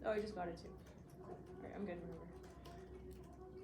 Oh, I just got it too. Alright, I'm good. Remember.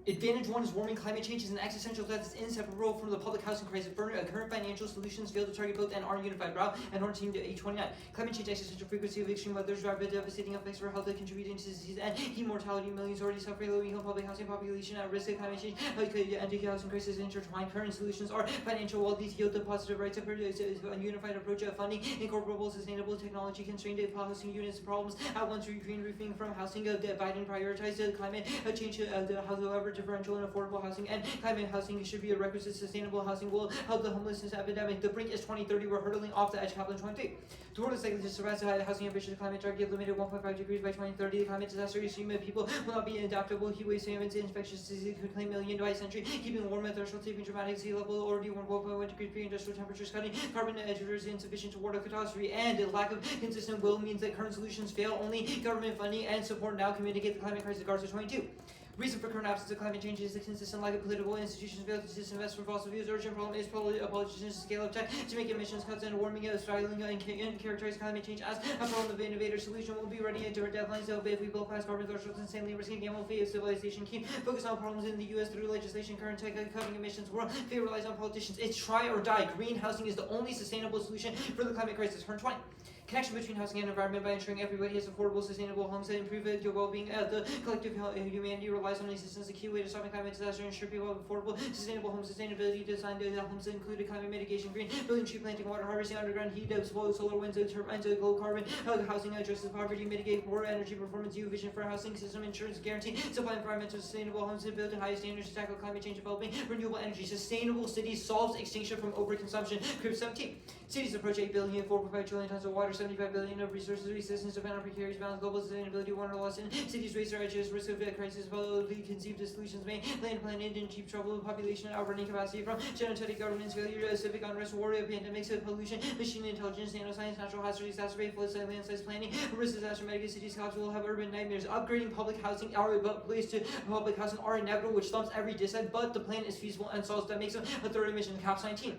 Advantage 1 is warming. Climate change is an existential threat that's inseparable from the public housing crisis. Current financial solutions fail to target both and aren't unified. Brow and Horn team to 829. Climate change, existential frequency of extreme weather, rapid devastating effects for health, contributing to disease and heat mortality. Millions already suffer. Low income public housing population at risk of climate change. Anti-housing crisis intertwined. Current solutions are financial, well detailed, the positive rights of a unified approach of funding, incorporable, sustainable technology, constrained housing units problems at once. Green roofing from housing. Biden prioritized climate change. However, differential and affordable housing and climate housing should be a requisite. Sustainable housing will help the homelessness epidemic. The brink is 2030. We're hurtling off the edge. Kaplan 23. The world is likely to surpass the housing ambitious climate target limited 1.5 degrees by 2030. The climate disaster extreme people will not be adaptable. Heat waves, famines, infectious disease could claim million by century. Keeping warm at threshold, taping dramatic sea level already 1.1 degrees pre-industrial temperatures, cutting carbon editors insufficient to ward off catastrophe, and a lack of consistent will means that current solutions fail. Only government funding and support now can mitigate the climate crisis. Garza 22. Reason for current absence of climate change is the consistent lack of political institutions fail to disinvest from fossil fuels. Urgent problem is politicians scale up tech to make emissions cuts and warming styling and characterize climate change as a problem of innovator. Solution will be ready into our deadlines. So if we blow past carbon thresholds insanely risking gamble fate of civilization, keep focus on problems in the U.S. through legislation. Current tech cutting emissions world favor relies on politicians. It's try or die. Green housing is the only sustainable solution for the climate crisis. Current 20. Connection between housing and environment by ensuring everybody has affordable, sustainable homes that improve your well-being. The collective humanity relies on assistance. The key way to stopping climate disaster ensure people have affordable, sustainable homes. Sustainability design homes that include climate mitigation, green building, tree planting, water harvesting, underground heat, solar winds, turbines, low carbon housing addresses poverty, mitigate poor energy performance. U vision for housing system insurance guarantee supply environmental sustainable homes that build to highest standards to tackle climate change, developing renewable energy. Sustainable cities solves extinction from overconsumption. Crib 17. Cities approach 8 billion, 4.5 trillion tons of water, 75 billion of resources, resistance depend on precarious balance, global sustainability, water loss, and cities raise their edges, risk of crisis, publicly conceived solutions may land planet in deep trouble, population outrunning capacity from genetic governments, failure, civic unrest, war, pandemics, pollution, machine intelligence, nanoscience, natural hazards, exacerbate floods, landslides, planning, risk disaster, mega cities collapse will have urban nightmares. Upgrading public housing, our place to public housing are inevitable, which stumps every dissent, but the plan is feasible and solves that makes them a third emission. Caps 19.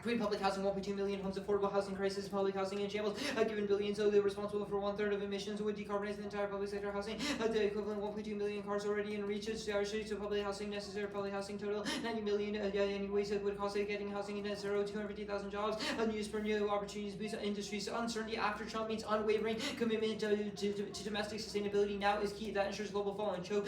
Green public housing, 1.2 million homes, affordable housing crisis, public housing in shambles, given billions, so they're responsible for 1/3 of emissions, would decarbonize the entire public sector housing, the equivalent 1.2 million cars already in reach, our streets, so public housing necessary, public housing total, 90 million, anyways, it would cost getting housing in net zero, 250,000 jobs, news for new opportunities, boost industries, uncertainty after Trump means unwavering commitment to domestic sustainability now is key, that ensures global fall and choke,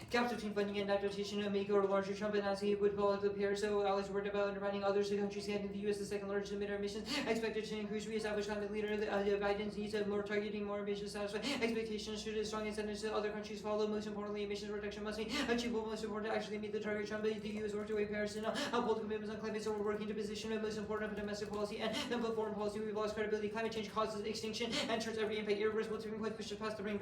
gaps between funding and adaptation, make or larger Trump announcing it would pull out the Paris, so allies worried about undermining others, the countries in the U.S. the second largest emitter emissions, expected to increase, reestablish climate leader. Biden's needs of more targeting, more ambitious, satisfy expectations. Should strong incentives to other countries follow. Most importantly, emissions reduction must be achievable. Most important to actually meet the target. Trump, the U.S. worked away Paris and uphold commitments on climate. So we're working to position the most important of domestic policy and then put foreign policy. We've lost credibility. Climate change causes extinction and turns every impact irreversible. Tipping point pushes past the ring.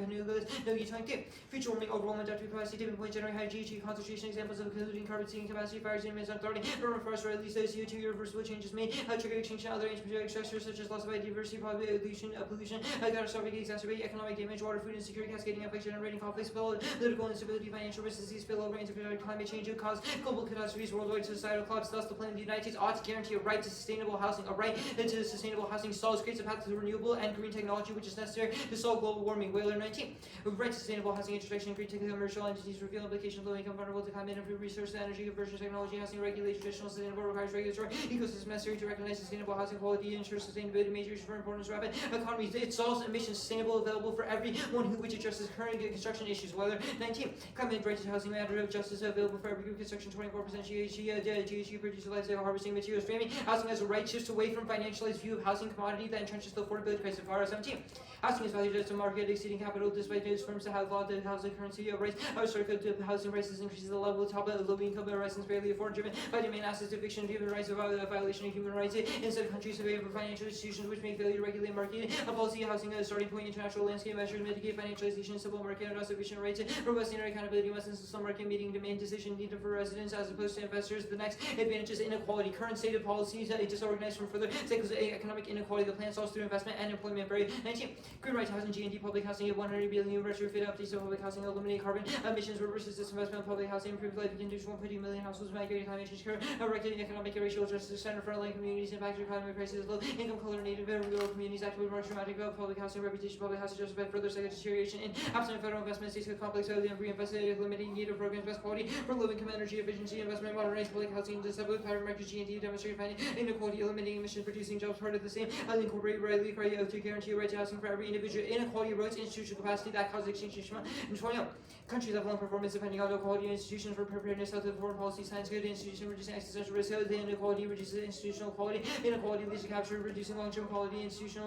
No U-22. Future warming, overwhelming adaptive capacity. Tipping point generate high GHG concentration. Examples of including carbon sinking capacity, fires, emissions, authority, burn forest, or at least those CO2 irreversible changes made trigger extinction, other anthropogenic stressors such as loss of biodiversity, pollution, catastrophic exacerbate economic damage, water, food insecurity, cascading effects, generating conflicts, political instability, financial risk, disease, spillover, interplanetary climate change, will cause global catastrophes, worldwide societal collapse. Thus, the plan of the United States ought to guarantee a right to sustainable housing. A right to sustainable housing solves, creates a path to the renewable and green technology which is necessary to solve global warming. Whaler 19. A right to sustainable housing intersection, green commercial entities reveal implications low income, vulnerable to climate, improve resource, energy conversion, technology, housing regulation, traditional, sustainable, requires regulatory ecosystem necessary to recognize sustainable housing quality, ensure sustainability, measures for importance, rapid economies. It solves emissions, sustainable, available for everyone who which addresses current construction issues. Weather 19. Climate right to housing, matter of justice, available for every group construction, 24% GHG produced lifecycle harvesting materials, framing housing as a right shifts away from financialized view of housing commodity that entrenches the affordability crisis. Para 17. Housing is valued as a market exceeding capital despite those firms that have law that housing currency of rights. Our circuit to housing prices increases the level of top of low income residents barely afford, driven by demand assets, eviction of human rights, violation of human rights instead countries survey for financial institutions which make failure to regulate market policy, housing as a starting point, international landscape measures mitigate financialization, civil market and sufficient rights, robust inner accountability must insist on market meeting demand decision needed for residents as opposed to investors. The next advantage is inequality. Current stated policies disorganized from further cycles of economic inequality. The plan solves through investment and employment. Very 19. Green right to housing, G&D, public housing at 100 billion, retrofit updates of public housing, eliminate carbon emissions, reverses disinvestment, public housing, improve life conditions, 1.2 million households, migrating climate change, regulating economic and racial justice, Center for Low-Income Communities impacted economic crisis, low-income color native and rural communities actively more traumatic about public housing reputation. Public housing justified further second deterioration in absent federal investment. States with complex housing and reinvested, limiting need of programs, best quality for low-income energy efficiency investment, modernized public housing, disability pattern market G&D, demonstrating finding inequality, eliminating emission producing jobs. Part of the same, incorporate rightly criteria to guarantee a right to housing for every individual. Inequality erodes institutional capacity that causes exchange and 20. Countries have low performance depending on low quality institutions for preparedness, health, and foreign policy, science, good institution, reducing existential risk, health, inequality reduces institutional quality, inequality leads to capture, reducing long-term quality, institution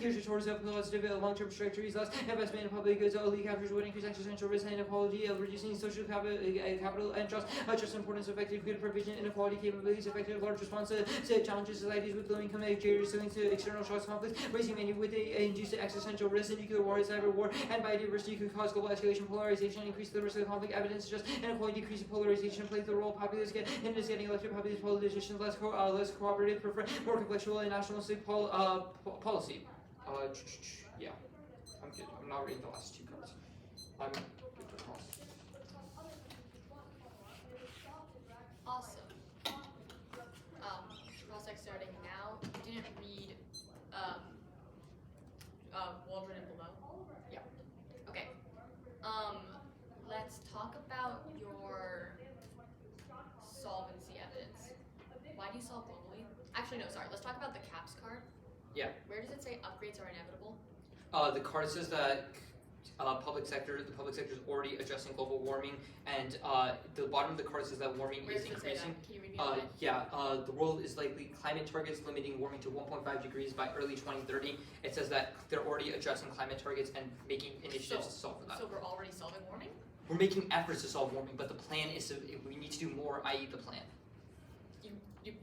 gears towards a positive long-term trajectories, less investment in public goods, only captures would increase existential risk, inequality, reducing social capital and trust, just importance, effective good provision, inequality capabilities, effective large response to challenges, societies with low income, resilient to external shocks, conflicts, raising many with induced existential risk, nuclear war, cyber war, and biodiversity could cause global escalation, polarization, increase the risk of conflict, evidence suggests inequality, decrease of polarization, plays the role populace getting elected, populist politicians less cooperative, prefer more conflictual and nationalistic policy. Yeah, I'm good. I'm not reading the last two cards. I'm good to cross. Awesome. Prospect starting now. You didn't read Waldron and below? Yeah. Okay. Let's talk about your solvency evidence. Why do you solve globally? Actually, no, sorry. Let's talk about the CAPS card. Yeah. Where does it say upgrades are inevitable? The card says that the public sector is already addressing global warming, and the bottom of the card says that warming Where is does it say increasing. that? Can you read me that? Yeah, the world is likely climate targets limiting warming to 1.5 degrees by early 2030. It says that they're already addressing climate targets and making initiatives to solve for that. So we're already solving warming? We're making efforts to solve warming, but the plan is we need to do more, i.e. the plan.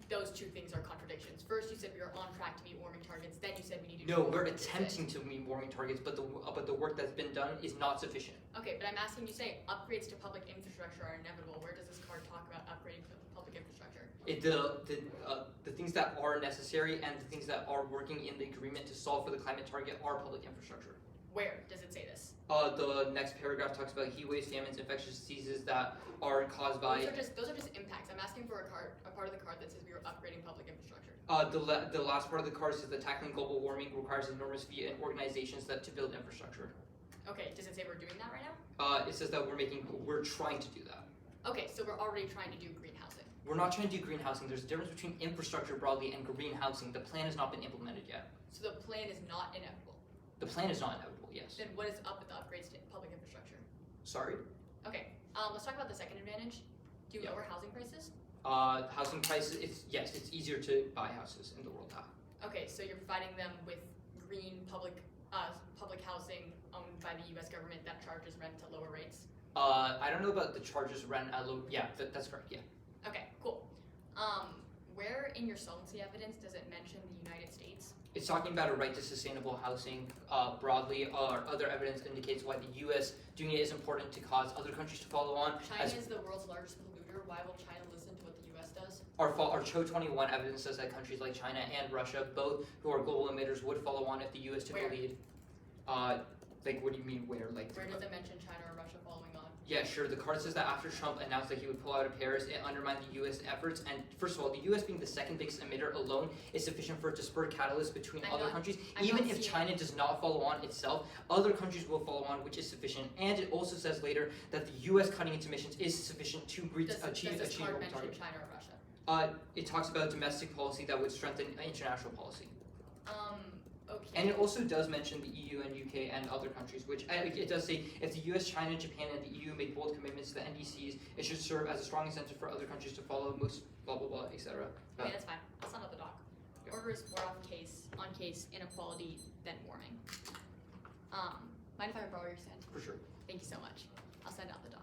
Those two things are contradictions. First, you said we are on track to meet warming targets. Then you said we need to. No, we're attempting to meet warming targets, but the work that's been done is not sufficient. Okay, but I'm asking you. Say upgrades to public infrastructure are inevitable. Where does this card talk about upgrading to public infrastructure? The things that are necessary and the things that are working in the agreement to solve for the climate target are public infrastructure. Where does it say this? The next paragraph talks about heat waves, famines, infectious diseases that are caused by. Those are just impacts. I'm asking for a part of the card that says we are upgrading public infrastructure. The last part of the card says that tackling global warming requires enormous fee and organizations to build infrastructure. Okay, does it say we're doing that right now? It says that we're trying to do that. Okay, so we're already trying to do green housing. We're not trying to do green housing. There's a difference between infrastructure broadly and green housing. The plan has not been implemented yet. So the plan is not inevitable. The plan is not inevitable. Yes. Then what is up with the upgrades to public infrastructure? Sorry. Okay. Let's talk about the second advantage. Do you lower housing prices? Housing prices. It's easier to buy houses in the world now. Okay, so you're providing them with green public housing owned by the U.S. government that charges rent to lower rates. I don't know about the charges rent at low. Yeah, that's correct. Yeah. Okay, cool. Where in your solvency evidence does it mention the United States? It's talking about a right to sustainable housing broadly. Other evidence indicates why the U.S. doing it is important to cause other countries to follow on. China is the world's largest polluter. Why will China listen to what the U.S. does? Our Cho 21 evidence says that countries like China and Russia, both who are global emitters, would follow on if the U.S. took the lead. What do you mean where? Where does it mention China or Russia following on? Yeah, sure. The card says that after Trump announced that he would pull out of Paris, it undermined the U.S. efforts. And first of all, the U.S. being the second biggest emitter alone is sufficient for it to spur catalysts between other countries. Even if China does not follow on itself, other countries will follow on, which is sufficient. And it also says later that the U.S. cutting its emissions is sufficient to achieve Does this card mention target. China or Russia? It talks about domestic policy that would strengthen international policy. Okay. And it also does mention the EU and UK and other countries, which it does say if the US, China, Japan, and the EU make bold commitments to the NDCs, it should serve as a strong incentive for other countries to follow, most blah blah blah, etc. Okay, that's fine. I'll send out the doc. Yeah. Order is more on case inequality than warming. Mind if I borrow your stand? For sure. Thank you so much. I'll send out the doc.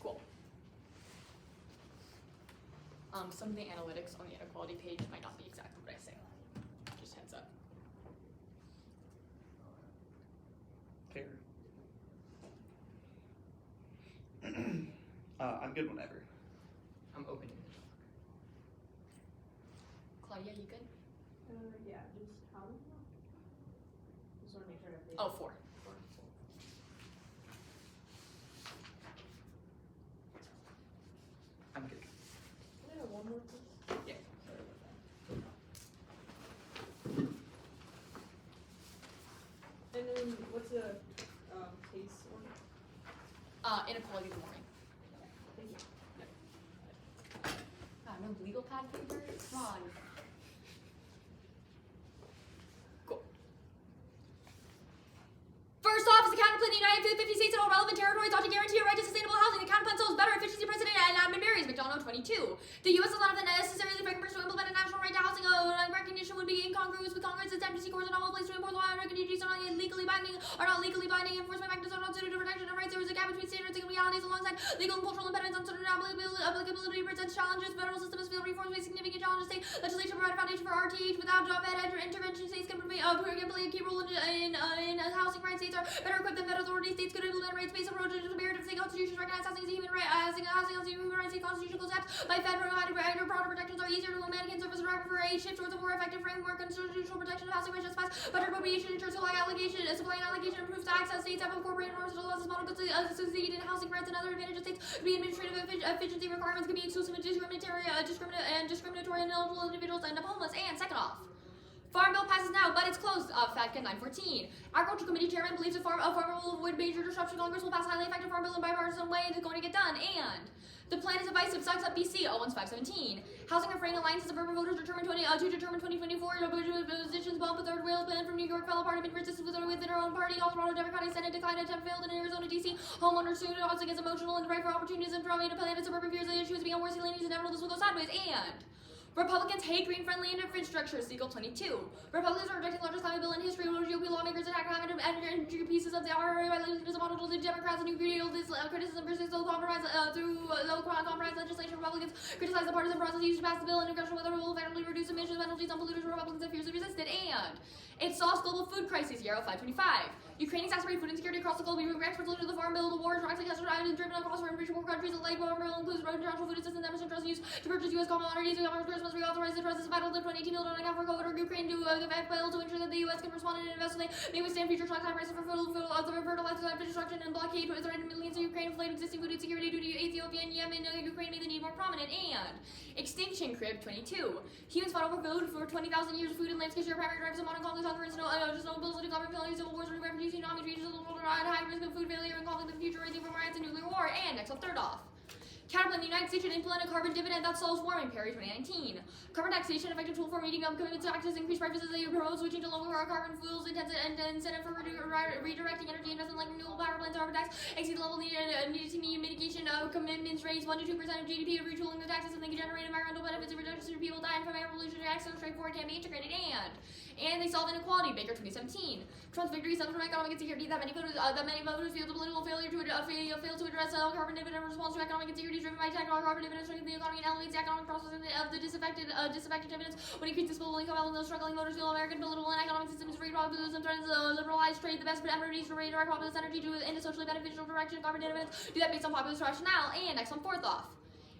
Cool. Some of the analytics on the inequality page might not be exactly what I say. Just heads up. Fair. I'm good whenever. I'm opening how many now? Just want to make sure I Oh, 4. I'm good. Can I have one more, please? Yeah. Sorry about that. And then what's the case one? Inequality of the morning. Thank you. No legal pad paper? Come on. Cool. First off, is the counterplan in the United 50 states and all relevant territories ought to guarantee a right to sustainable housing. The counterplan solves better efficiency precedent and admin barriers. McDonough 22. The U.S. does not have the necessarily framework to implement a national right to housing. Recognition would be incongruous with Congress' attempt to seek courts and all place to import law and recognitions are not legally binding. Enforcement mechanisms are not suited to protection of rights. There is a gap between standards and realities alongside legal and cultural impediments. Uncertain applicability presents challenges. Federal system is failed reforms with significant challenges. State legislation provide a foundation for RTH without Fed intervention. States can play a key role in housing rights. States are better equipped than federal authorities. States could implement rights-based approaches to imperative state constitutions recognize housing as a human right. Housing as a human right. State constitutional concepts by federal broader protections are easier to implement and serve as a driver for a shift towards a more effective framework. Constitutional protection of housing rights justifies better appropriation ensures supply and allocation improves access. States have incorporated norms that allows this model to succeed in housing rights and other advantages. States could be administrative efficiency requirements can be exclusive and discriminatory and eligible individuals end up homeless. And second off, Farm Bill passes now, but it's closed. FATCA 914. Agriculture Committee Chairman believes a farmer will avoid major disruption. Congress will pass a highly effective Farm Bill in bipartisan way and it's going to get done. And the plan is divisive. Sucks up BC 01517. Housing and Frame Alliance of Urban Voters determine 2024. Positions bump a third rail plan from New York fell apart amid resistance within our own party. Colorado Democratic Senate declined attempt failed in Arizona DC. Homeowners sued. Housing is emotional and the right for opportunism from independent suburban fears the issues being worse leanings and never this will go sideways. And Republicans hate green-friendly infrastructure. Seagull 22. Republicans are rejecting largest climate bill in history. GOP lawmakers attack climate and pieces of the IRA by linking as a model to the Democrats and New Deal. This criticism persists low compromise legislation. Republicans criticize the partisan process used to pass the bill and congressional whether it will effectively reduce emissions penalties on polluters. Republicans have fiercely resisted. And it solves global food crisis. Yarrow 525. Ukraine exacerbated food insecurity across the globe. We regret experts to the Farm Bill. The war is directly has driven across foreign rich poor countries. The Lake Marlborough includes international food assistance. Emerson Trust used to purchase U.S. commodities. Congress must reauthorize the trust vital to 2018 bill on account for COVID or Ukraine to the bill to ensure that the U.S. can respond and invest in may withstand future shocks. High prices for fertilizer destruction and blockade threatened millions of Ukraine inflate existing food insecurity due to Ethiopia and Yemen. Ukraine made the need more prominent. And Extinction Crib 22. Humans fought over food for 20,000 years. Food and landscape are primary drivers of modern conflicts, hunger and snow bills to government failures, civil wars, refugees, tsunamis, regions of the world are at high risk of food failure and conflict in the future, raising from riots and nuclear war. And next up, third off. Caterpillar in the United States should implement a carbon dividend that solves warming. Perry 2019. Carbon taxation, effective tool for meeting commitments to taxes, increase prices as they promote switching to lower carbon fuels, intensive and incentive for redirecting energy investment like renewable power plants. Carbon tax exceed the level needed to meet mitigation commitments. Raise 1 to 2% of GDP of retooling the taxes, and they can generate environmental benefits and reduce people dying from air pollution. Acts so straightforward can be integrated. And they solve inequality. Baker 2017. Trump's victory stems from economic insecurity that many voters feel the political failure to fail to address carbon dividend response to economic insecurity driven by technical carbon dividends strengthen the economy and elevates the economic process of the disaffected dividends. When increased disposable income, those struggling voters feel American political and economic systems free populism threatens liberalized trade. The best remedies for redirect populist energy in a socially beneficial direction. Carbon dividends do that based on populist rationale. And next one, fourth off.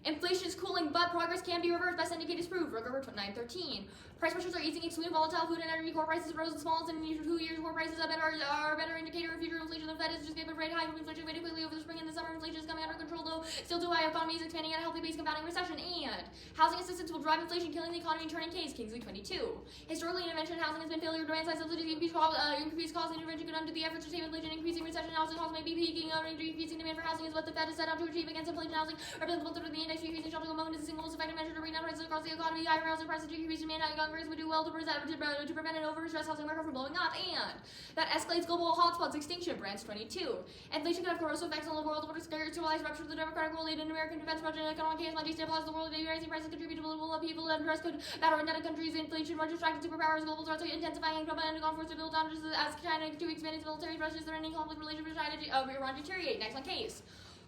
Inflation is cooling, but progress can be reversed. Best indicators prove. Ribera 913. Price pressures are easing, excluding volatile food and energy. Core prices rose the smallest in 2 years. Core prices are a better indicator of future inflation. The Fed is just given rate high from inflation waiting quickly over the spring and the summer. Inflation is coming under control, though still too high. Economy is expanding at a healthy pace, compounding recession. And housing assistance will drive inflation, killing the economy and turning case. Kingsley 22. Historically, intervention in housing has been failure. Demand side subsidies increase cost. Intervention could undo the efforts to tame inflation. Increasing recession, housing costs may be peaking. Increasing demand for housing is what the Fed is set out to achieve against inflation. Housing represents 1/3 of the index. Increasing shelter moment is the single most effective measure to bring down prices across the economy. Higher housing prices decrease demand. Congress would do well to prevent an overstressed housing market from blowing up. And that escalates global hotspots. Extinction. Branch 22. Inflation could have corrosive effects on the world. Over civilized rupture of the democratic world. Aid in American defense budget and economic chaos might destabilize the world. Rising prices contribute to political upheaval. Unrest could batter indebted countries. Inflation much distracted superpowers. Global threats are intensifying and conflicts to build down as China to expand its military threats. Threatening conflict relations with China. Iran deteriorate. Next one case.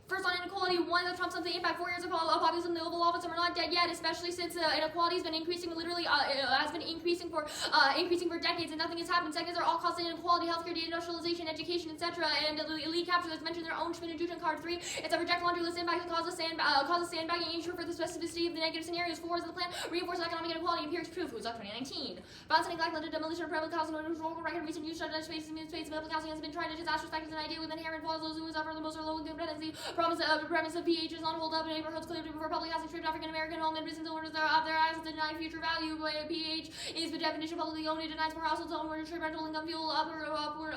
First on inequality, one that trumps something impact 4 years of populism in the Oval Office, and we're not dead yet, especially since inequality has been increasing has been increasing for decades and nothing has happened. Second is our all-cost inequality, healthcare, deindustrialization, education, etc. And the elite capture that's mentioned their own Schmidt and Juden card. 3, it's a reject laundry list impact that causes sandbagging, ensure for the specificity of the negative scenarios. 4 is the plan, reinforce economic inequality, empirics proof, who's up 2019. Balance and neglect led to demolition of public housing, and historical record recent use of spaces in space. Public housing has been tried to disastrous factors an idea with inherent flaws. Those who suffer the most are low income dependency. Premise of PH is not hold up in neighborhoods clearly for public housing stripped African American home and business owners of their assets denied future value. PH is the definition of publicly owned. It denies more households owned where rental income fuel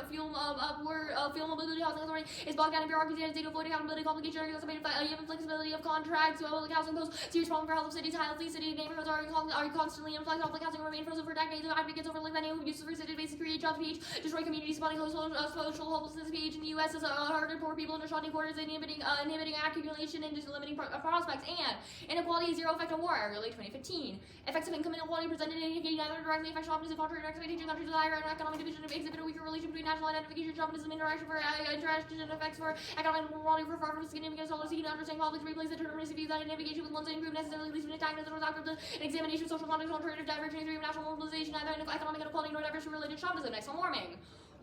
fuel mobility housing authority is bogged down in bureaucracy and state avoiding accountability complication even flexibility of contracts. Public housing pose serious problem for health of cities. Healthy city neighborhoods are constantly in flux. Public housing remain frozen for decades. Advocates overlook many who uses for city base to create jobs. PH destroy communities, spawning social hopelessness. PH in the U.S. is harder poor people under shocking quarters, inhibiting accumulation and just limiting prospects. And inequality zero effect on war, early 2015. Effects of income inequality presented and indicating neither directly affect chauvinism, contrary to expectation. Countries with higher economic division exhibit a weaker relation between national identification, chauvinism, interaction and effects for economic inequality for far from significant scholars seeking to understand conflicts, replace the deterministic views that identification with one's improved necessarily leads to an antagonism or an examination of social context, alternative diverging theory of national mobilization, neither economic inequality nor diversity related to chauvinism. Next on warming.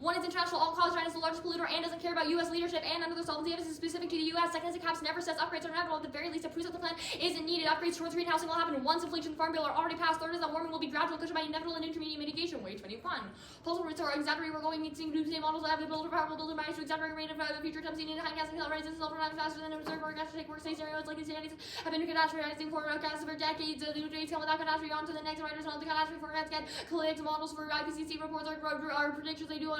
One is international all-cause. China is the largest polluter and doesn't care about U.S. leadership and under the solvency emphasis specific to the U.S. Second is the CAPS never says upgrades are inevitable. At the very least, it proves that the plan isn't needed. Upgrades towards green housing will happen once inflation and farm bill are already passed. Third is that warming will be gradual, cushioned by inevitable and intermediate mitigation. Way 21. Postal routes are exaggerating. We're going to see same models that have the builder powerful builder managed to exaggerate rate of future attempts seen in high gas and hill rises self-running faster than observed for gas to take workstation scenarios like these have been catastrophizing forecasts for decades. The new days come without catastrophe on to the next writers on the catastrophe forecasts get collects models for IPCC reports are predictions they do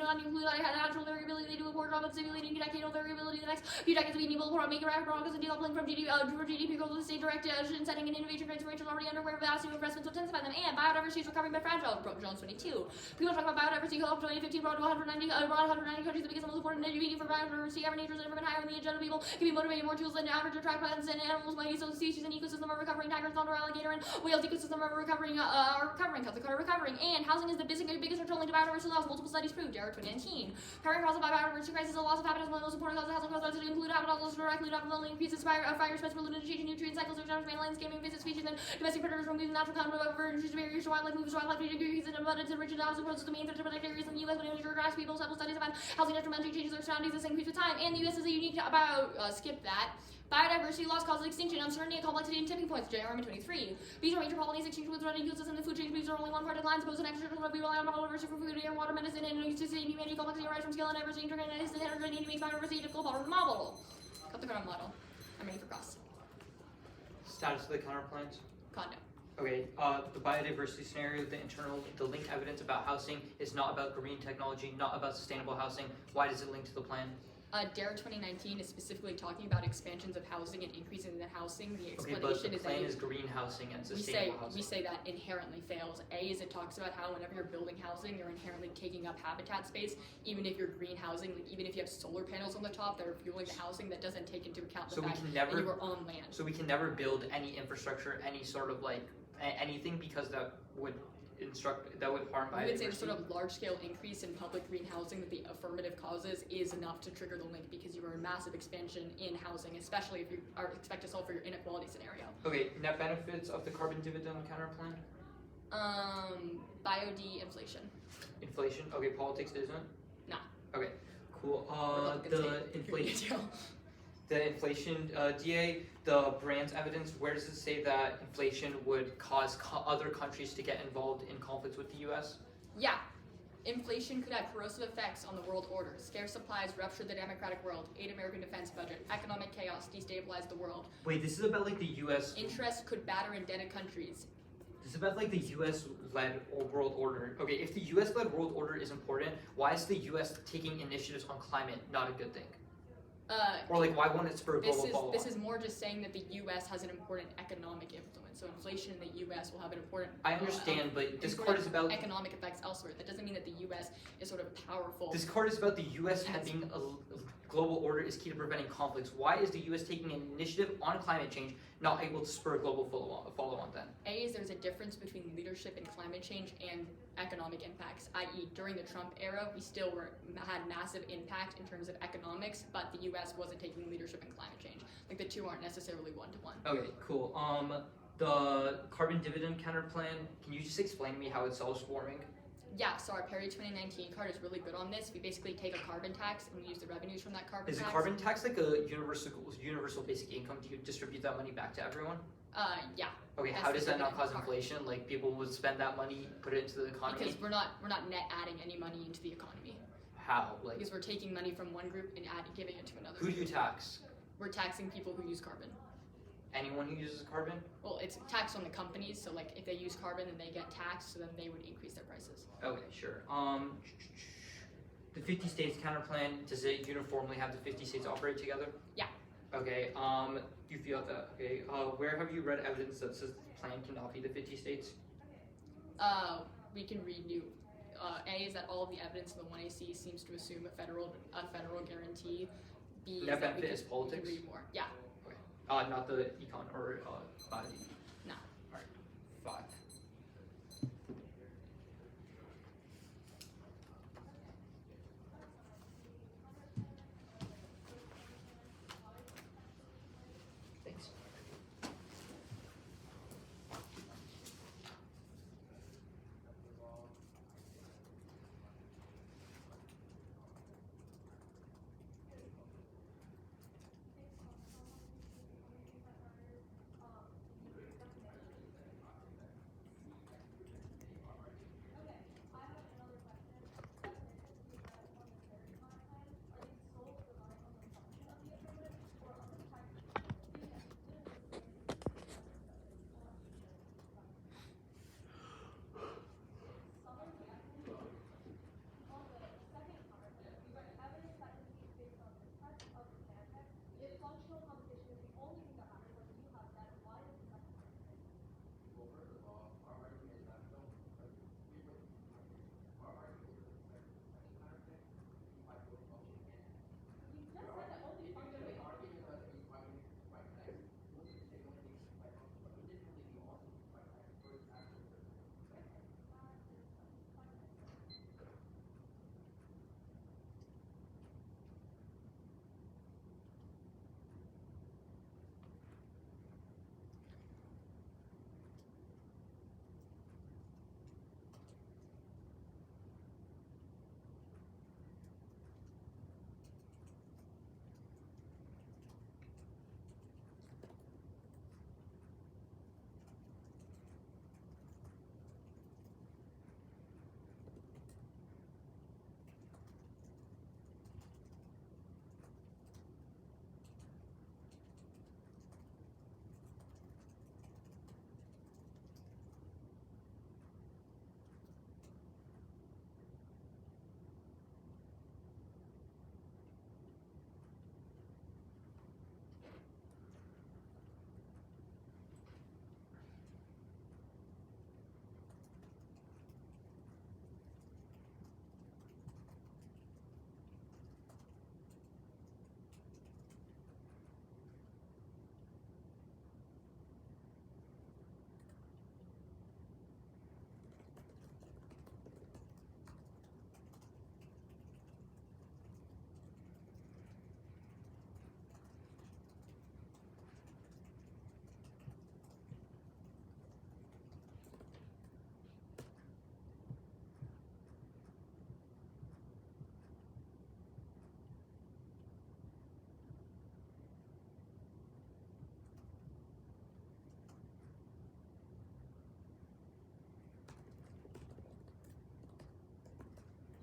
not include natural variability. They do a poor job of simulating decadal variability. The next few decades we need to make rapid progress in decoupling from GDP growth with state direction setting and innovation transformation already underway with vast new investments to intensify them. And biodiversity is recovering but fragile. Jones 22. People talk about biodiversity. COP 2015 brought 190 countries the biggest and most important meeting for biodiversity ever. Nature has never been higher, and the agenda people can be motivated more tools than average attract plants and animals. Mighty so species and ecosystem are recovering. Tigers, condor, alligator, and whales ecosystem are recovering. Cats are recovering. And housing is the biggest controlling to biodiversity loss. Multiple studies proved. Jared 2019. Current caused by biodiversity crisis, a loss of habitat is one of the most important causes of housing costs to include habitat loss directly, not only increases fire space, pollution, changing nutrient cycles, which damage landscaping, invasive species, and domestic predators from using natural conversions to barriers to wildlife, moves wildlife, increases in abundance, and riches housing process, the main threat to protect areas in the U.S. when it grass people, several studies have found housing detrimentally changes their surroundings as they increase with time. And the U.S. is a unique skip that. Biodiversity loss causes extinction, uncertainty, and complexity and tipping points. J.R. 23. Bees are major colonies, extinction with running ecosystem, the food chain bees are only one part of lines, opposed to extra we rely on biodiversity for food, air, water, medicine, and sustain humanity, complexity arise from scale and diversity, interconnectedness, and heterogeneity makes biodiversity a difficult part of the model. Cut the current model. I'm ready for cross. Status of the counterplans. Condo. Okay, the biodiversity scenario, the linked evidence about housing is not about green technology, not about sustainable housing. Why does it link to the plan? DARE 2019 is specifically talking about expansions of housing and increasing the housing. The explanation okay, but the is plan that is green housing and sustainable housing. We say that inherently fails. A is it talks about how whenever you're building housing, you're inherently taking up habitat space. Even if you're green housing, like even if you have solar panels on the top that are fueling the housing, that doesn't take into account the fact that you are on land. So we can never build any infrastructure, any sort of like anything because that would harm biodiversity. I would say the sort of large-scale increase in public green housing that the affirmative causes is enough to trigger the link because you are a massive expansion in housing, especially if you expect to solve for your inequality scenario. Okay, net benefits of the carbon dividend counterplan? Inflation. Inflation? Okay, politics isn't? No. Okay, cool. The inflation. The inflation DA, the Brand's evidence, where does it say that inflation would cause other countries to get involved in conflicts with the U.S.? Yeah. Inflation could have corrosive effects on the world order. Scarce supplies rupture the democratic world. Aid American defense budget. Economic chaos destabilize the world. Wait, this is about like the U.S. Interest could batter indebted countries. This is about like the U.S.-led world order. Okay, if the U.S.-led world order is important, why is the U.S. taking initiatives on climate not a good thing? Or like, why won't it spur global follow-on? This is more just saying that the U.S. has an important economic influence. So inflation in the U.S. will have an important. I understand, but this card is about economic effects elsewhere. That doesn't mean that the U.S. is sort of powerful. This card is about the U.S. having a global order is key to preventing conflicts. Why is the U.S. taking an initiative on climate change not able to spur global follow-on then? A is there's a difference between leadership in climate change and economic impacts, i.e. during the Trump era, we still had massive impact in terms of economics, but the US wasn't taking leadership in climate change. Like the two aren't necessarily one-to-one. Okay, cool. The carbon dividend counter plan, can you just explain to me how it solves warming? Yeah, so our Perry 2019 card is really good on this. We basically take a carbon tax and we use the revenues from that carbon Is tax. a carbon tax like a universal basic income? Do you distribute that money back to everyone? Yeah. Okay, That's how the does that not dividend cause card. inflation? Like people would spend that money, put it into the economy? Because we're not net adding any money into the economy. How? Like Because we're taking money from one group and giving it to another who do you group. tax? We're taxing people who use carbon. Anyone who uses carbon? Well, it's taxed on the companies, so like if they use carbon then they get taxed, so then they would increase their prices. Okay, sure. The 50 states counter plan, does it uniformly have the 50 states operate together? Yeah. Okay, you feel that, okay, where have you read evidence that says the plan cannot be the 50 states? We can read you. A is that all of the evidence in the 1AC seems to assume a federal guarantee. B That is that we benefit is can politics? read more. Yeah. Not the econ or body. No. Alright, 5. Thanks.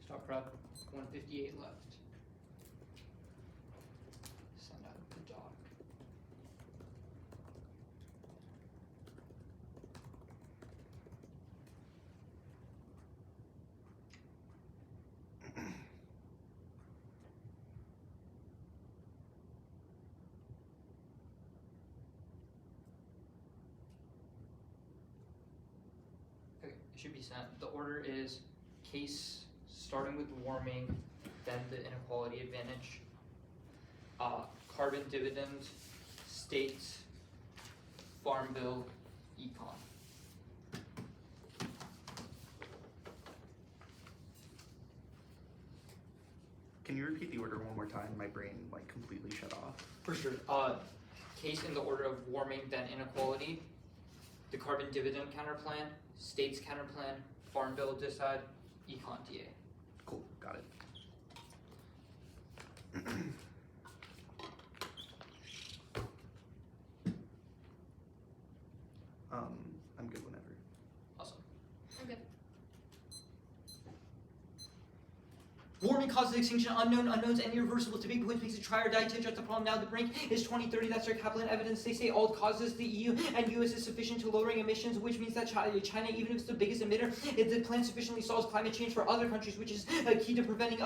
Stop prep, 158 left. Send out the doc. Okay, it should be sent. The order is case starting with warming, then the inequality advantage, carbon dividend, state, farm bill, econ. repeat the order one more time? My brain like completely shut off. For sure. Case in the order of warming, then inequality, the carbon dividend counterplan, states counterplan, farm bill decide, econ DA. Cool, got it. I'm good whenever. Awesome. I'm good. Warming causes extinction, unknowns, and irreversible. To big points makes it try or die to address the problem. Now the brink is 2030. That's their Kaplan evidence. They say all causes the EU and US is sufficient to lowering emissions, which means that China, even if it's the biggest emitter, if the plan sufficiently solves climate change for other countries, which is key to preventing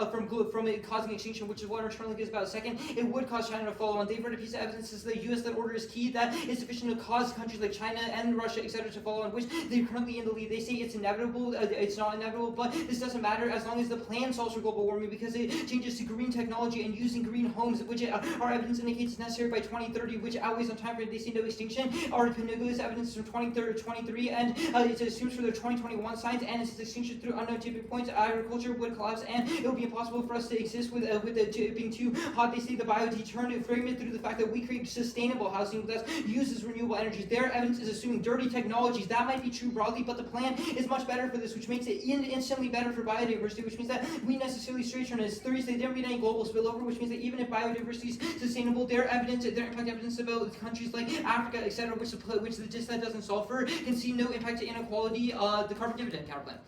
from it causing extinction, which is what our term link is about. Second, it would cause China to follow on. They've read a piece of evidence that the US that order is key, that is sufficient to cause countries like China and Russia, etc., to follow on, which they're currently in the lead. They say it's inevitable. It's not inevitable, but this doesn't matter as long as the plan solves for global warming, because it changes to green technology and using green homes, which our evidence indicates is necessary by 2030, which outweighs on time frame. They see no extinction. Our Panaga's evidence from 2023, and it assumes for their 2021 signs, and its extinction through unknown tipping points. Agriculture would collapse, and it would be impossible for us to exist with it being too hot. They say the frame it through the fact that we create sustainable housing that uses renewable energies. Their evidence is assuming dirty technologies. That might be true broadly, but the plan is much better for this, which makes it instantly better for biodiversity, which means that we necessarily straight turn as theories. They didn't read any global spillover, which means that even if biodiversity is sustainable, their impact evidence about countries like Africa, etc., which the DISTA doesn't solve for, can see no impact to inequality. The carbon dividend counterplan.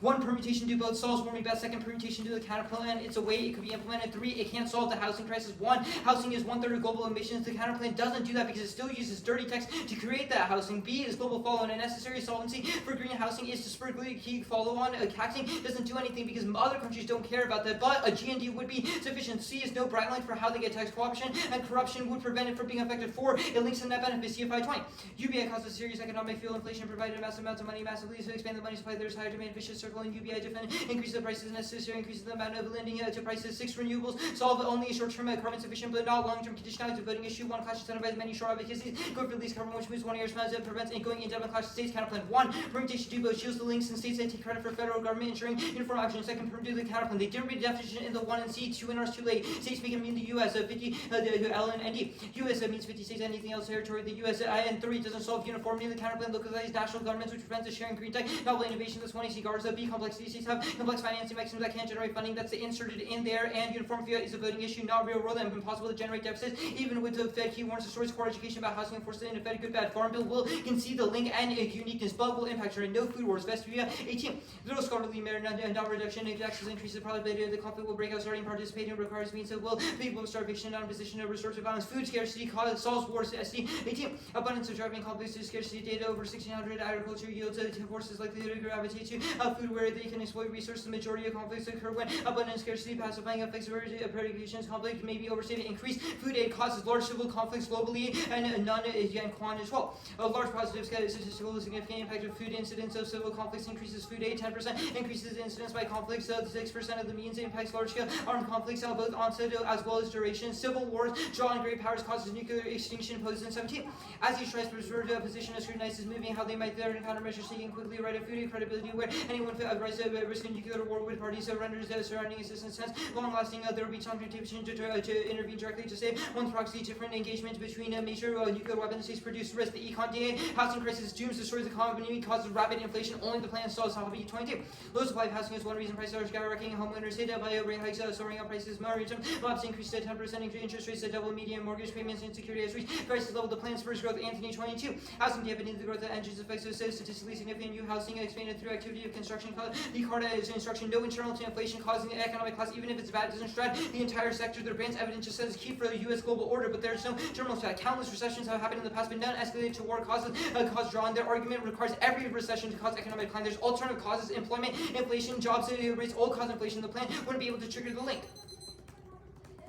One permutation do both solves warming best. Second permutation do the counterplan. It's a way it could be implemented. 3, it can't solve the housing crisis. 1, housing is 1/3 of global emissions. The counterplan doesn't do that because it still uses dirty text to create that housing. B is global follow-on. A necessary solvency for green housing is to spur key follow-on. Taxing doesn't do anything because other countries don't care about that, but a GND would be sufficient. C is no bright line for how they get tax corruption, and corruption would prevent it from being effective. 4, it links to net benefits. CFI 20. UBI causes serious economic fuel inflation, provided massive amounts of money massively to expand the money supply. There's higher demand, vicious circle, and UBI defend increase the prices necessary, increase the amount of lending to prices. 6, renewables solve only short-term carbon sufficient but not long-term conditionality. Voting issue 1, clash incentivizes many short advocacies. Go for least carbon, which moves 1 year's funds and prevents it going in double clash states. Counterplan 1, permutation do both shields the links and states that take credit for federal government ensuring uniform action. 2nd, perm do the counterplan. They didn't read the definition in the 1 and C. 2 and R is too late. States make it mean the US. 50 L and D. US means 50 states. Anything else territory. The US and 3 doesn't solve uniformity. The counterplan localizes national governments, which prevents the sharing green tech. Novel innovation. That's 1 cigars. B, complexity. States have complex financing mechanisms that can't generate funding. That's inserted in there. And uniform fiat is a voting issue, not real world, and impossible to generate deficits. Even with the Fed, he warns the stories core education about housing and forced in a Fed good bad farm bill will concede the link and uniqueness, but will impact her. No food wars. Vestvia 18. Little scholarly merit and not reduction. If taxes increases, probability the conflict will break out. Starting participating requires means it will people of starvation, not in position of resource violence. Food scarcity solves wars. SC 18. Abundance of driving conflicts to scarcity data over 1600. Agriculture yields forces likely to gravitate to food where they can exploit resources. The majority of conflicts occur when abundance, scarcity, pacifying effects, predications, conflict may be overstated. Increased food aid causes large civil conflicts globally and none and quan as well. A large positive statistical significant impact of food incidents of civil conflicts increases food aid. 10% increases incidents by conflicts. 6% of the means impacts large scale armed conflicts, both onset as well as duration. Civil wars draw on great powers causes nuclear extinction. Poses in 17. As each tries to preserve a position as scrutinizes moving how they might there and countermeasures taking quickly right of food aid credibility where anyone rise risk of nuclear war with parties renders surrounding assistance sense long lasting. There will be some temptation to intervene directly to save one's proxy. Different engagement between major nuclear weapon states produce risk. The econ DA housing crisis dooms destroys the economy, causes rapid inflation. Only the plan solves how be 22. Low supply of housing is one reason prices are skyrocketing. Homeowners hit by rate hikes, soaring up prices. Momentum labs increased to 10%. Interest rates double. Median mortgage payments insecurity has reached crisis level. The plan spurs growth. Anthony 22. Housing dividend the growth of engines effects so statistically significant. New housing expanded through activity of construction. The Carta is instruction. No internal to inflation causing the economic class, even if it's bad, it doesn't shred the entire sector. Their brand's evidence just says key for the U.S. global order, but there's no terminal to that. Countless recessions have happened in the past, but none escalated to war causes cause drawn. Their argument requires every recession to cause economic decline. There's alternative causes: employment, inflation, jobs rates, all cause inflation. The plan wouldn't be able to trigger the link.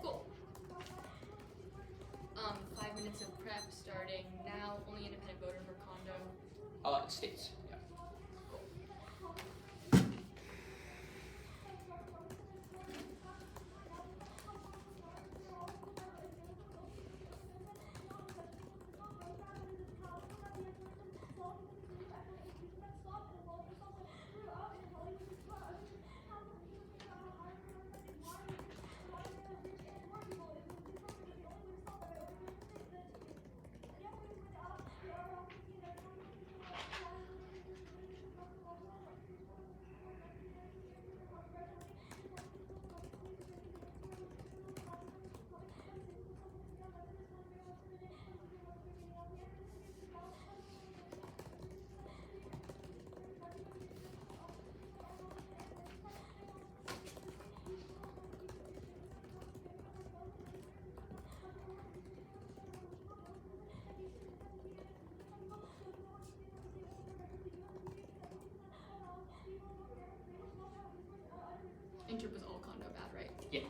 Cool. 5 minutes of prep starting now. Only independent voter for condo. States. Yeah. fishing trip was all condo bad, right? Yeah.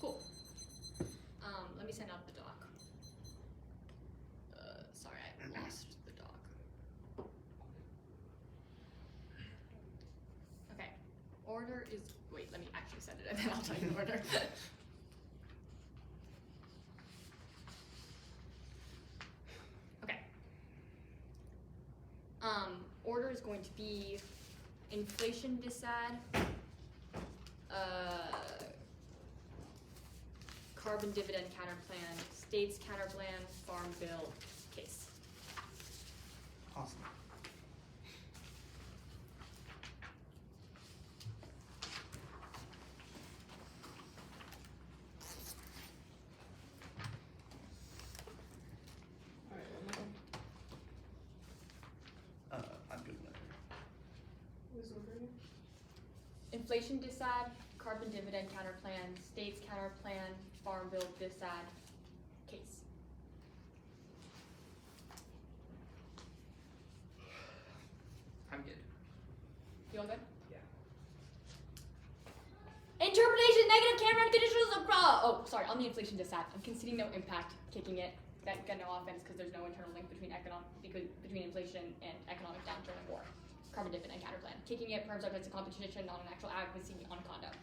Cool. Let me send out the doc. Sorry, I lost the doc. Okay. Order is, wait, let me actually send it and then I'll tell you the order. Okay. Order is going to be inflation disad, carbon dividend counter plan, states counter plan, farm bill case. Awesome. Alright, well, I'm good whenever. who's over here? Inflation disad, carbon dividend counter plan, states counter plan, farm bill disad case. the inflation dissat, I'm conceding no impact, kicking it. That got no offense because there's no internal link between inflation and economic downturn and war. Carbon dividend and counterplan. Kicking it, firms subject to competition, not an actual advocacy on conduct.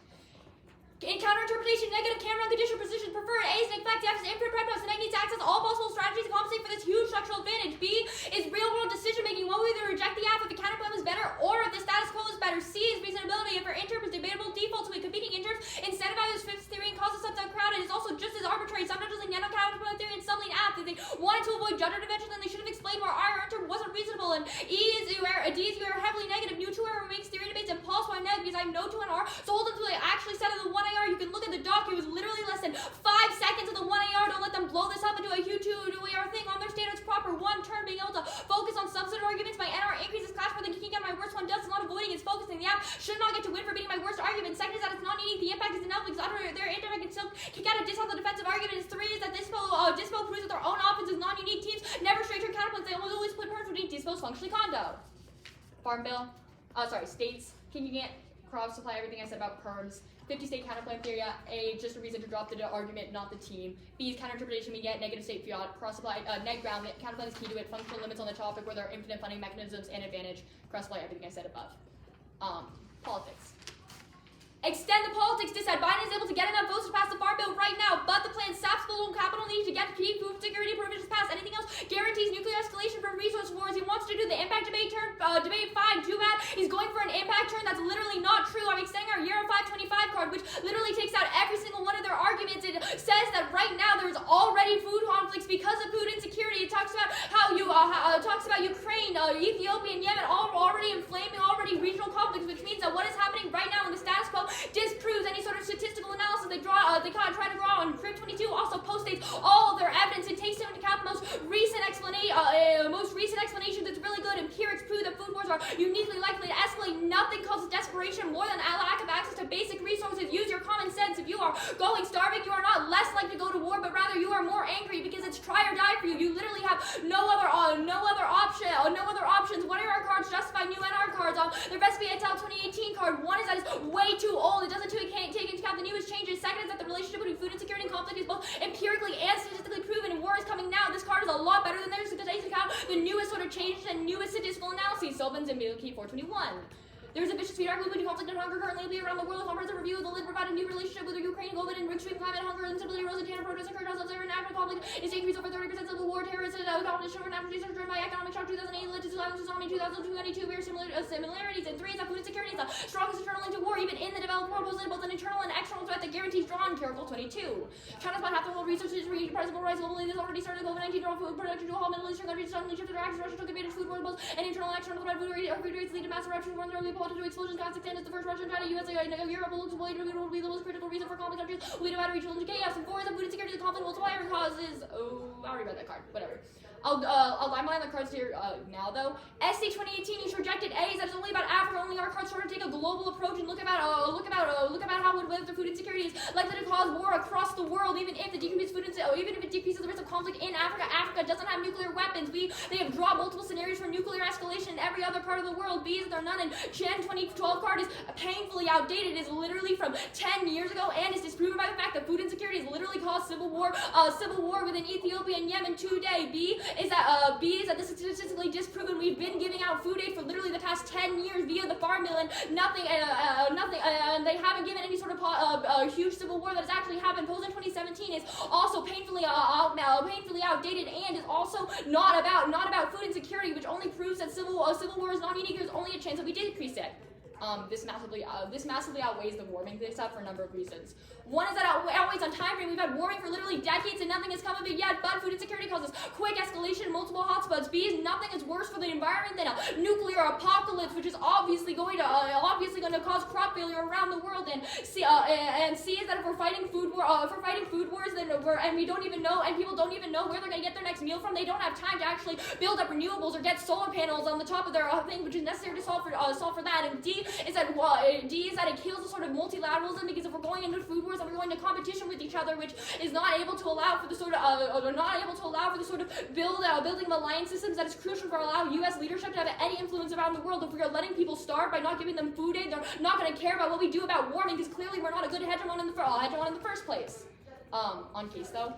In counter-interpretation, negative camera condition position preferred. A is in fact the access input prep notes, and needs to access all possible strategies to compensate for this huge structural advantage. B is real-world decision-making. One will either reject the app if the counterplan was better, or if the status quo is better. C is reasonability. If our interp is debatable default to a competing interp, incentivizes fifth theory and causes something crowded. It's also just as arbitrary. Sometimes using nano counterplan theory and sublead app. If they wanted to avoid judge intervention, then they should have explained why our interp wasn't reasonable. And D is where heavily negative. New 2R makes theory debates impulse why negative because I have no 2 and R. So hold until they actually said in the 1AR. You can look at the doc. It was literally less than 5 seconds of the 1AR. Don't let them blow this up into a huge 2AR thing. On their standards proper. 1 turn being able to focus on subset arguments. My NR increases class more than kicking out my worst one does. It's not avoiding. It's focusing. The app should not get to win for beating my worst argument. Second is that it's not needing. The impact is enough because under their internet can still kick out a diss on the defensive argument. And 3 is that Dispo proves that their own offense is non-unique teams. Never straight turn counterpoints. They always split perms between Dispo's functionally condo. Farm bill. States. Kicking it. Crop supply. Everything I said about perms. 50-state counterplan theory. A, just a reason to drop the argument, not the team. B is counterinterpretation. We get negative state fiat. Cross supply. Net ground. Counterplan is key to it. Functional limits on the topic where there are infinite funding mechanisms and advantage. Cross supply. Everything I said above. Politics. Extend the politics dissat. Biden is able to get enough votes to pass the farm bill right now, but the plan saps the little capital need to get key food security provisions passed. Anything else guarantees nuclear escalation from resource wars. He wants to do the impact debate turn, debate 5, too bad. He's going for an impact turn that's literally not true. I'm extending our Euro 525 card, which literally takes out every single one of their arguments. It says that right now there's already food conflicts because of food insecurity. It talks about how talks about Ukraine, Ethiopia, and Yemen all already inflaming already regional conflicts, which means that what is happening right now in the status quo disproves any sort of statistical analysis they kind of try to draw on. Crib 22 also postdates all of their evidence. It takes into account the most recent explanation that's really good. Empirics prove that food wars are uniquely likely to escalate. Nothing causes desperation more than a lack of access to basic resources. Use your common sense. If you are going starving, you are not less likely to go to war, but rather you are more angry because it's try or die for you. You literally have no other options. What are our cards justify new NR cards? The recipe Intel 2018 card. One is that it's way too old. It doesn't take into account the newest changes. Second is that the relationship between food insecurity and conflict is both empirically and statistically proven, and war is coming now. This card is a lot better than theirs because it takes into account the newest sort of changes and newest statistical analyses. Sylvan's and Key 421. There's a vicious feedback loop between conflict and hunger currently around the world. A comprehensive review of the lid provide a new relationship with Ukraine, COVID, and extreme climate, hunger, instability, erosion, protests, and curtails of there in African conflict is to increase over 30% civil war, terrorism, competition for natural resources driven by economic shock 2008 led to tsunami 2022. We are similarities, and 3 is that food insecurity is the strongest internal link to war, even in the developed world, poses both an internal and external threat that guarantees drawn. Careful 22. China's about half the world resources for each price will rise globally. This already started. COVID-19 drove food production to all Middle Eastern countries suddenly shifted their axis. Russia took advantage of food wars, both an internal and external threat. Food rates lead to massive eruptions, run their people to explosions. Kazakhstan is the first Russian, China, USA, Europe will exploit. It will be the most critical reason for conflict countries. We divide regional into chaos. And 4 is that food insecurity. The conflict multiplier causes. Oh, I already read that card. Whatever. I'll line the cards here now though. SC 2018 each rejected. A is that it's only about Africa. Only our cards sort of take a global approach and look about how the food insecurity is likely to cause war across the world. Even if it decreases the risk of conflict in Africa. Africa doesn't have nuclear weapons. They have drawn multiple scenarios for nuclear escalation in every other part of the world. B is that they're none. And Chen 2012 card is painfully outdated. It is literally from 10 years ago and is disproven by the fact that food insecurity has literally caused civil war within Ethiopia and Yemen today. B is that this is statistically disproven. We've been giving out food aid for literally the past 10 years via the farm bill, and nothing, and they haven't given any sort of huge civil war that has actually happened. Posen 2017 is also painfully outdated and is also not about food insecurity, which only proves that civil war is not unique. There's only a chance that we decrease it. This massively outweighs the warming except for a number of reasons. One is that outweighs on time frame. We've had warming for literally decades and nothing has come of it yet, but food insecurity causes quick escalation in multiple hotspots. B is nothing is worse for the environment than a nuclear apocalypse, which is obviously going to cause crop failure around the world. And C is that if we're fighting food wars, then we don't even know, and people don't even know where they're going to get their next meal from. They don't have time to actually build up renewables or get solar panels on the top of their thing, which is necessary to solve for that. And D is that it kills the sort of multilateralism, because if we're going into food wars and we're going to competition with each other, which is not able to allow for the sort of building of alliance systems that is crucial for allowing U.S. leadership to have any influence around the world. If we are letting people starve by not giving them food aid, they're not going to care about what we do about warming, because clearly we're not a good hegemon in the first place. on case though.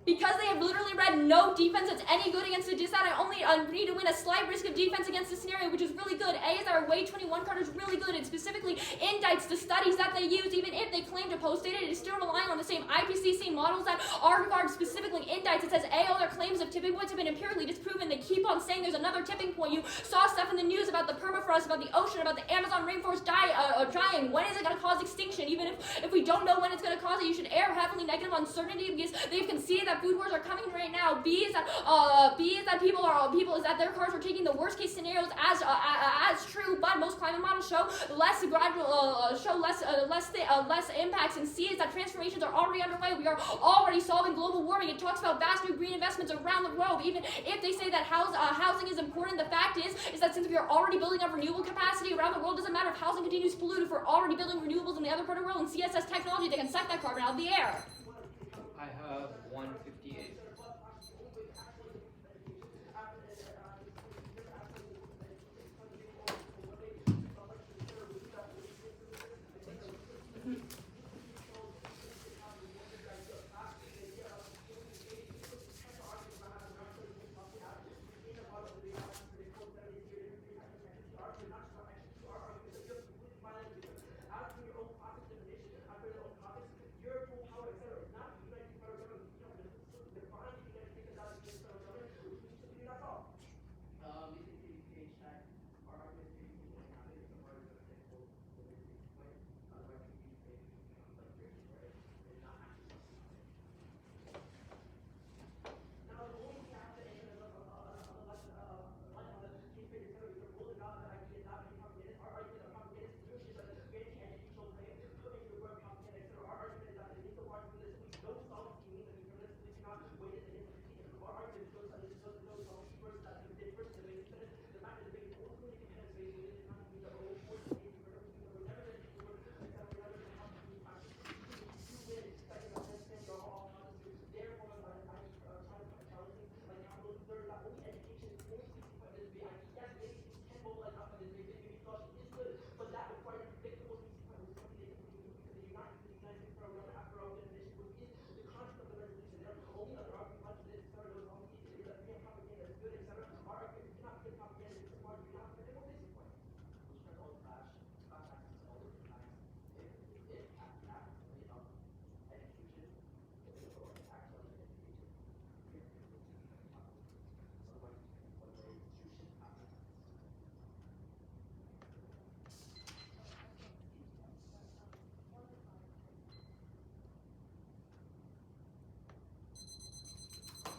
Because they have literally read no defense that's any good against the DSAT, I only need to win a slight risk of defense against the scenario, which is really good. A is our Way 21 card is really good. It specifically indicts the studies that they use. Even if they claim to post-date it, it is still relying on the same IPCC models that our card specifically indicts. It says, all their claims of tipping points have been empirically disproven. They keep on saying there's another tipping point. You saw stuff in the news about the permafrost, about the ocean, about the Amazon rainforest dying. When is it going to cause extinction? Even if we don't know when it's going to cause it, you should err heavily negative on certainty because they've conceded that food wars are coming right now. B is that their cars are taking the worst case scenarios as true, but most climate models show less impacts. And C is that transformations are already underway. We are already solving global warming. It talks about vast new green investments around the globe. Even if they say that housing is important, the fact is that since we are already building up renewable capacity around the world, it doesn't matter if housing continues to pollute. If we're already building renewables in the other part of the world and CSS technology, they can suck that carbon out of the air. I have 158.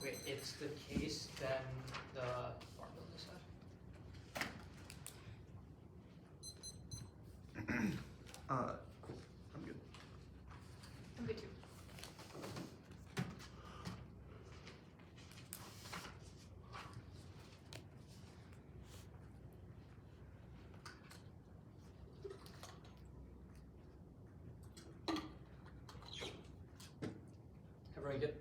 Wait, it's the case, then the farm bill this side. Cool. I'm good. I'm good too. Everyone good?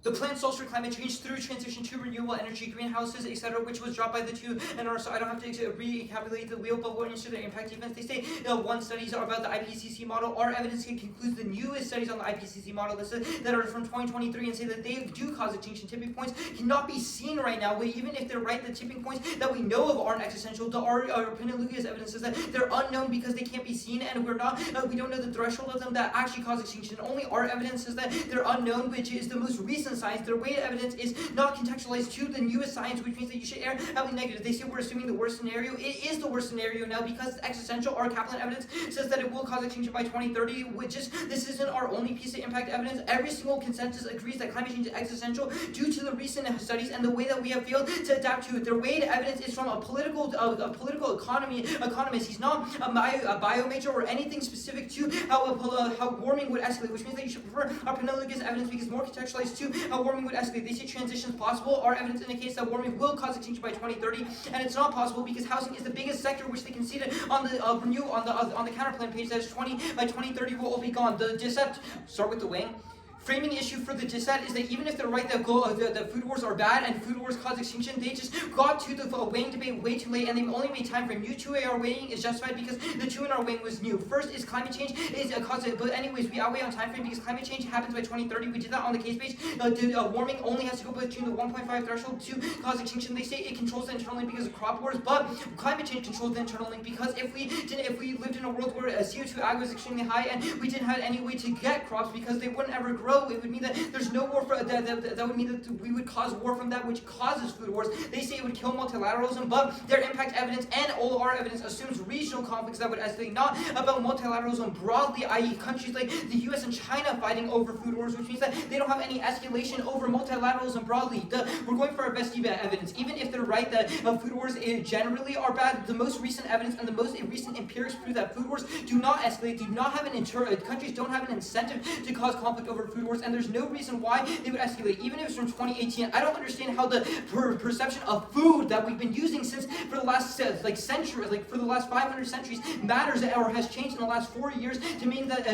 The plan solves for climate change through transition to renewable energy, greenhouses, etc., which was dropped by the 2 NR, so I don't have to recalculate the wheel, but what into their impact events. They say one studies are about the IPCC model. Our evidence concludes the newest studies on the IPCC model that are from 2023 and say that they do cause extinction. Tipping points cannot be seen right now, but even if they're right, the tipping points that we know of aren't existential. Our Pinellugius evidence says that they're unknown because they can't be seen, and we don't know the threshold of them that actually cause extinction. Only our evidence says that they're unknown, which is the most recent science. Their weighted evidence is not contextualized to the newest science, which means that you should err heavily negative. They say we're assuming the worst scenario. It is the worst scenario now because it's existential. Our Kaplan evidence says that it will cause extinction by 2030, which is, this isn't our only piece of impact evidence. Every single consensus agrees that climate change is existential due to the recent studies and the way that we have failed to adapt to it. Their weighted evidence is from a political economist. He's not a bio major or anything specific to how warming would escalate, which means that you should prefer our Pinellugius evidence because it's more contextualized to how warming would escalate. They say transitions possible. Our evidence indicates that warming will cause extinction by 2030, and it's not possible because housing is the biggest sector, which they conceded on the on the counterplan page. That is by 2030 will all be gone. The Decept, start with the wing. Framing issue for the dissent is that even if they're right that that food wars are bad and food wars cause extinction, they just got to the weighing debate way too late, and they've only made time frame. You 2AR weighing is justified because the 2NR weighing was new. First is climate change is a cause, but anyways, we outweigh on time frame because climate change happens by 2030. We did that on the case page. Warming only has to go between the 1.5 threshold to cause extinction. They say it controls the internal link because of crop wars, but climate change controls the internal link because if we lived in a world where CO2 ag was extremely high and we didn't have any way to get crops because they wouldn't ever grow, it would mean that there's no war for that would mean that we would cause war from that which causes food wars. They say it would kill multilateralism, but their impact evidence and all our evidence assumes regional conflicts that would escalate, not about multilateralism broadly, i.e. countries like the US and China fighting over food wars, which means that they don't have any escalation over multilateralism broadly. We're going for our best evidence. Even if they're right that food wars generally are bad, the most recent evidence and the most recent empirics prove that food wars do not escalate, do not have countries don't have an incentive to cause conflict over food wars, and there's no reason why they would escalate. Even if it's from 2018, I don't understand how the perception of food that we've been using since for the last centuries, for the last 500 centuries, matters or has changed in the last 4 years to mean that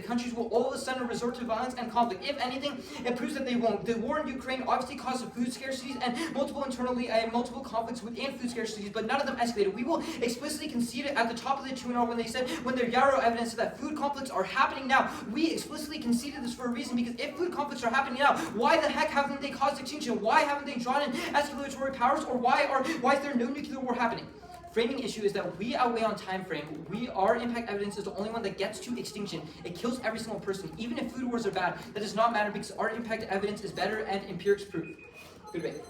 countries will all of a sudden resort to violence and conflict. If anything, it proves that they won't. The war in Ukraine obviously caused food scarcities and multiple conflicts within food scarcities, but none of them escalated. We will explicitly concede it at the top of the 2NR when they said when their Yarrow evidence that food conflicts are happening now. We explicitly conceded this for a reason, because if food conflicts are happening now, why the heck haven't they caused extinction? Why haven't they drawn in escalatory powers, or why is there no nuclear war happening? Framing issue is that we outweigh on time frame. Our impact evidence is the only one that gets to extinction. It kills every single person. Even if food wars are bad, that does not matter because our impact evidence is better and empirics proof. Good debate.